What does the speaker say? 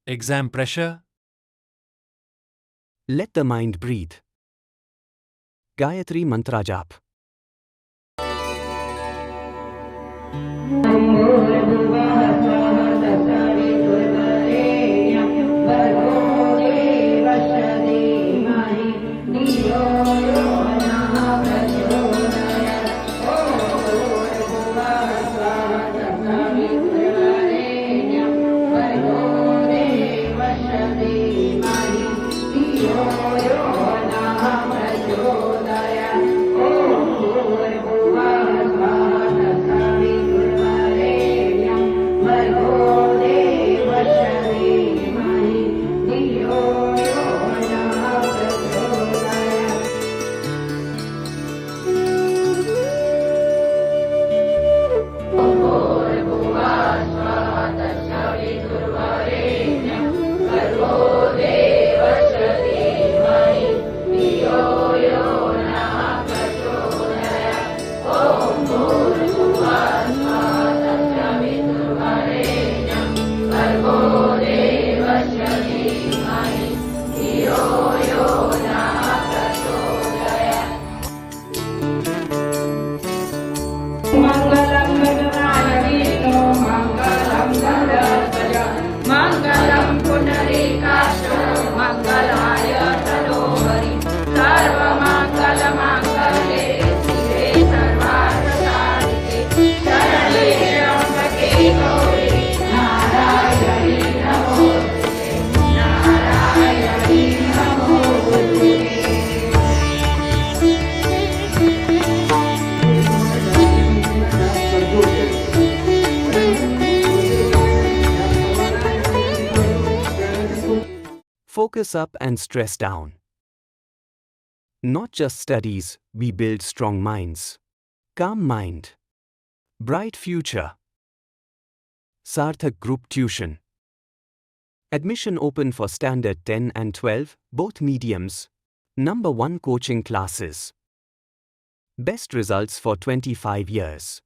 Exam pressure? Let the mind breathe. Gayatri Mantra Jap. Mangalam Punarikasho Mangalaya Tanohari Sarva Mangala Mangale Sive Sarvasarike Sharane Rambake Gauri Narayani Namosute Narayani Namosute. Focus up and stress down. Not just studies, we build strong minds. Calm mind. Bright future. Sarthak Group Tuition. Admission open for Standard 10 and 12, both mediums. #1 coaching classes. Best results for 25 years.